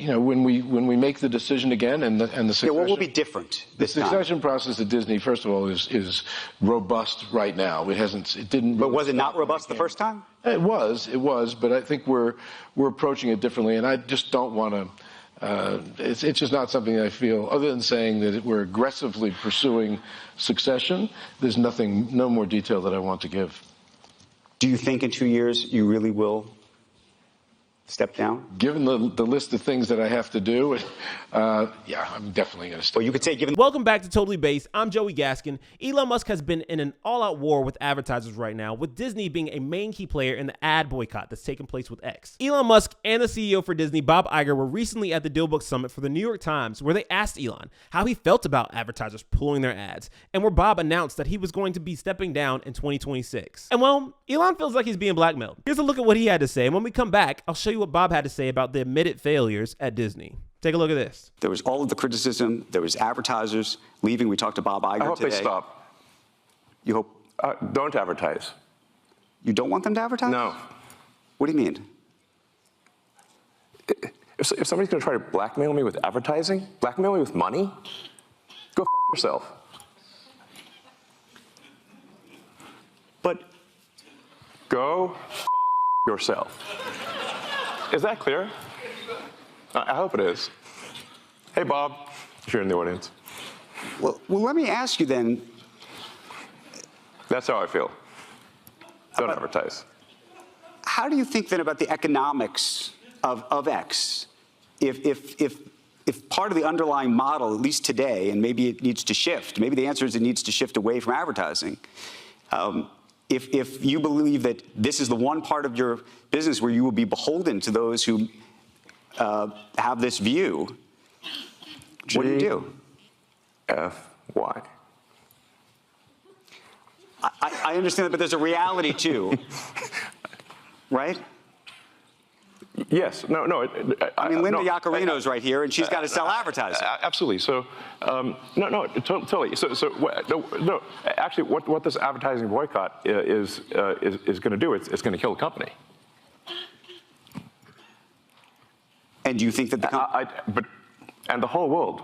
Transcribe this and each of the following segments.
when we make the decision again, and the succession, what will be different this time? The succession process at Disney, first of all, is robust right now. It didn't. But was it not robust the first time? It was, but I think we're approaching it differently, and I just don't want to. It's just not something I feel, other than saying that we're aggressively pursuing succession. There's no more detail that I want to give. Do you think in 2 years you really will step down? Given the list of things that I have to do, yeah, I'm definitely going to step down. Well, you could say given... Welcome back to Totally Based. I'm Joey Gaskin. Elon Musk has been in an all-out war with advertisers right now, with Disney being a main key player in the ad boycott that's taking place with X. Elon Musk and the CEO for Disney, Bob Iger, were recently at the DealBook Summit for the New York Times, where they asked Elon how he felt about advertisers pulling their ads, and where Bob announced that he was going to be stepping down in 2026. And well, Elon feels like he's being blackmailed. Here's a look at what he had to say, and when we come back, I'll show you what Bob had to say about the admitted failures at Disney. Take a look at this. There was all of the criticism. There was advertisers leaving. We talked to Bob Iger today. I hope they stop. You hope? Don't advertise. You don't want them to advertise? No. What do you mean? If somebody's going to try to blackmail me with advertising, blackmail me with money, go f*** yourself. But go f*** yourself. Is that clear? I hope it is. Hey, Bob, if you're in the audience. Well, let me ask you then. That's how I feel. Don't advertise. How do you think then about the economics of X? If part of the underlying model, at least today, and maybe it needs to shift, maybe the answer is it needs to shift away from advertising. If you believe that this is the one part of your business where you will be beholden to those who have this view, what do you do? F-Y. I understand that, but there's a reality too, right? Yes. No. I mean, Linda Yaccarino's right here, and she's got to sell advertising. Absolutely. So, totally. No. Actually, what this advertising boycott is going to do, it's going to kill the company. And do you think that and the whole world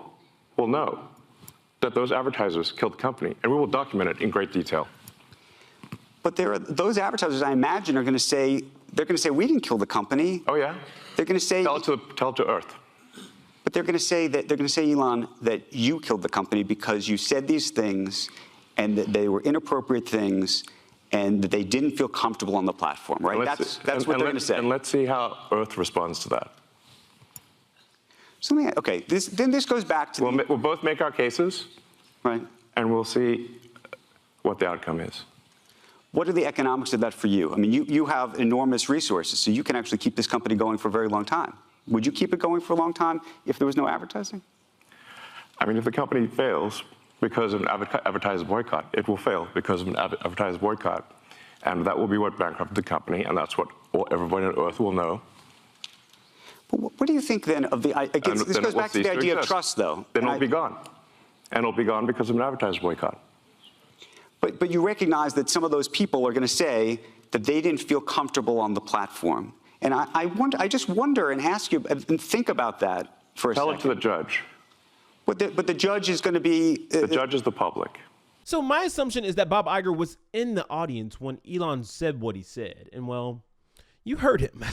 will know that those advertisers killed the company, and we will document it in great detail. But those advertisers, I imagine, are going to say, we didn't kill the company. Oh yeah. They're going to say, tell it to Earth. But they're going to say, Elon, that you killed the company because you said these things, and that they were inappropriate things, and that they didn't feel comfortable on the platform, right? That's what they're going to say. And let's see how Earth responds to that. So okay, this goes back to we'll both make our cases, right? And we'll see what the outcome is. What are the economics of that for you? I mean, you have enormous resources, so you can actually keep this company going for a very long time. Would you keep it going for a long time if there was no advertising? I mean, if the company fails because of an advertiser boycott, it will fail because of an advertiser boycott. And that will be what bankrupted the company, and that's what everybody on Earth will know. But what do you think then of the, again, this goes back to the idea of trust, though. Then it'll be gone. And it'll be gone because of an advertiser boycott. But you recognize that some of those people are going to say that they didn't feel comfortable on the platform. And I just wonder and ask you and think about that for a second. Tell it to the judge. But the judge is going to be... the judge is the public. So my assumption is that Bob Iger was in the audience when Elon said what he said. And well, you heard him.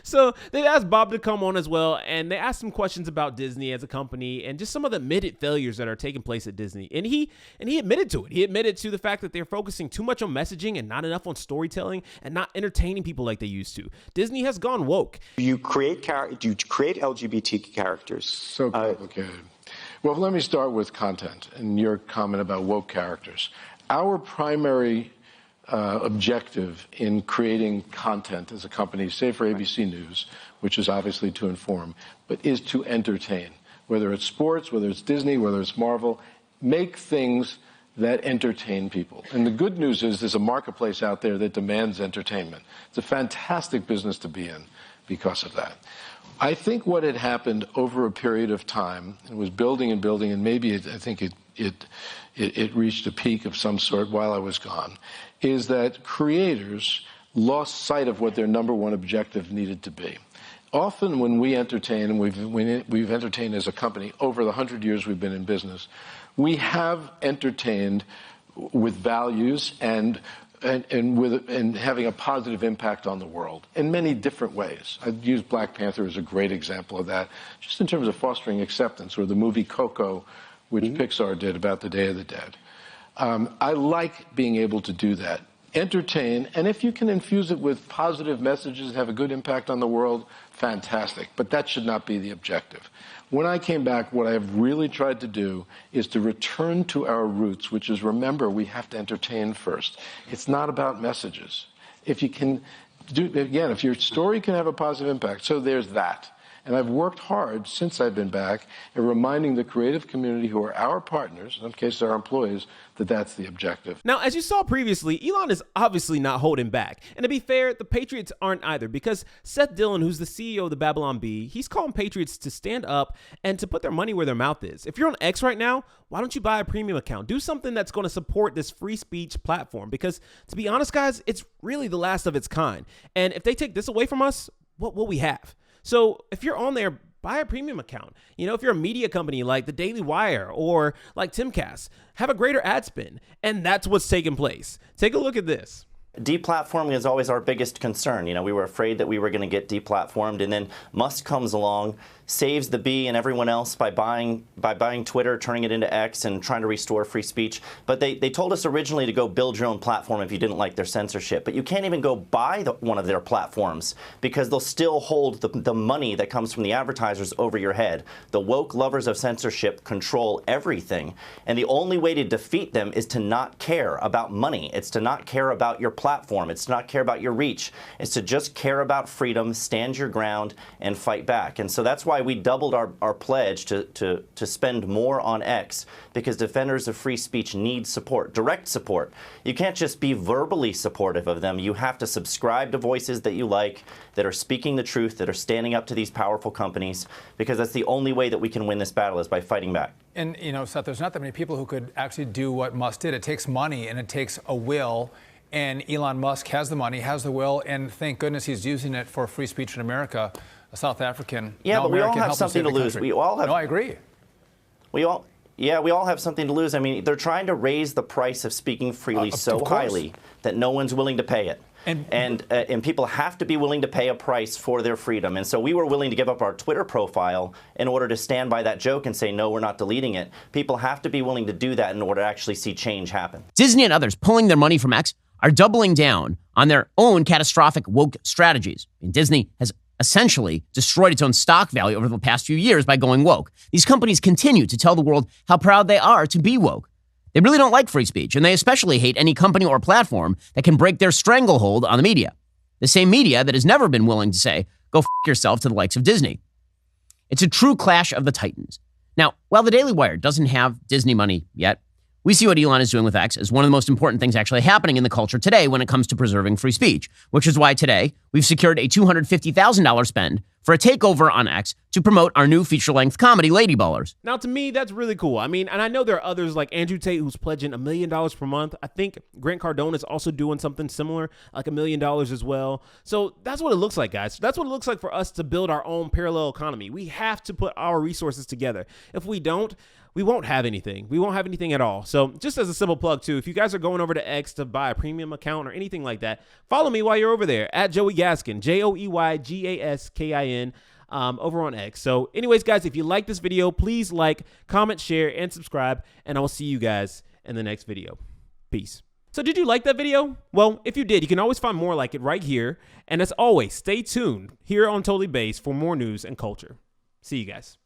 So they asked Bob to come on as well, and they asked some questions about Disney as a company and just some of the admitted failures that are taking place at Disney. And he admitted to it. He admitted to the fact that they're focusing too much on messaging and not enough on storytelling and not entertaining people like they used to. Disney has gone woke. Do you create LGBT characters? So complicated. Well, let me start with content and your comment about woke characters. Our primary objective in creating content as a company, say for ABC News, which is obviously to inform, but is to entertain. Whether it's sports, whether it's Disney, whether it's Marvel, make things that entertain people. And the good news is there's a marketplace out there that demands entertainment. It's a fantastic business to be in because of that. I think what had happened over a period of time, it was building and building, and maybe I think it reached a peak of some sort while I was gone, is that creators lost sight of what their number one objective needed to be. often when we entertain, and we've entertained as a company over the 100 years we've been in business, we have entertained with values and having a positive impact on the world in many different ways. I'd use Black Panther as a great example of that, just in terms of fostering acceptance, or the movie Coco, which Pixar did about the Day of the Dead. I like being able to do that. Entertain, and if you can infuse it with positive messages and have a good impact on the world, fantastic. But that should not be the objective. When I came back, what I have really tried to do is to return to our roots, which is, remember, we have to entertain first. It's not about messages. If you can do, again, if your story can have a positive impact, so there's that. And I've worked hard since I've been back at reminding the creative community, who are our partners, in some cases our employees, that that's the objective. Now, as you saw previously, Elon is obviously not holding back. And to be fair, the Patriots aren't either, because Seth Dillon, who's the CEO of the Babylon Bee, he's calling Patriots to stand up and to put their money where their mouth is. If you're on X right now, why don't you buy a premium account? Do something that's going to support this free speech platform, because to be honest, guys, it's really the last of its kind. And if they take this away from us, what will we have? So if you're on there, buy a premium account. You know, if you're a media company like the Daily Wire or like Timcast, have a greater ad spend. And that's what's taking place. Take a look at this. Deplatforming is always our biggest concern. You know, we were afraid that we were going to get deplatformed, and then Musk comes along, saves the bee and everyone else by buying Twitter, turning it into X, and trying to restore free speech. But they told us originally to go build your own platform if you didn't like their censorship. But you can't even go buy one of their platforms, because they'll still hold the money that comes from the advertisers over your head. The woke lovers of censorship control everything. And the only way to defeat them is to not care about money. It's to not care about your platform. It's to not care about your reach. It's to just care about freedom, stand your ground, and fight back. And so that's why we doubled our pledge to spend more on X, because defenders of free speech need support, direct support. You can't just be verbally supportive of them. You have to subscribe to voices that you like, that are speaking the truth, that are standing up to these powerful companies, because that's the only way that we can win this battle, is by fighting back. And, you know, Seth, there's not that many people who could actually do what Musk did. It takes money and it takes a will. And Elon Musk has the money, has the will, and thank goodness he's using it for free speech in America. A South African. Yeah, but American we all have something to lose. We all have. No, I agree. We all have something to lose. I mean, they're trying to raise the price of speaking freely so highly that no one's willing to pay it. And people have to be willing to pay a price for their freedom. And so we were willing to give up our Twitter profile in order to stand by that joke and say, no, we're not deleting it. People have to be willing to do that in order to actually see change happen. Disney and others pulling their money from X are doubling down on their own catastrophic woke strategies. And Disney has essentially destroyed its own stock value over the past few years by going woke. These companies continue to tell the world how proud they are to be woke. They really don't like free speech, and they especially hate any company or platform that can break their stranglehold on the media. The same media that has never been willing to say, go f*** yourself, to the likes of Disney. It's a true clash of the titans. Now, while the Daily Wire doesn't have Disney money yet, we see what Elon is doing with X as one of the most important things actually happening in the culture today when it comes to preserving free speech, which is why today we've secured a $250,000 spend for a takeover on X to promote our new feature-length comedy, Lady Ballers. Now, to me, that's really cool. I mean, and I know there are others like Andrew Tate, who's pledging $1 million per month. I think Grant Cardone is also doing something similar, like $1 million as well. So that's what it looks like, guys. That's what it looks like for us to build our own parallel economy. We have to put our resources together. If we don't, we won't have anything. We won't have anything at all. So just as a simple plug too, if you guys are going over to X to buy a premium account or anything like that, follow me while you're over there at Joey Gaskin, JoeyGaskin, over on X. So anyways, guys, if you like this video, please like, comment, share, and subscribe, and I will see you guys in the next video. Peace. So did you like that video? Well, if you did, you can always find more like it right here. And as always, stay tuned here on Totally Based for more news and culture. See you guys.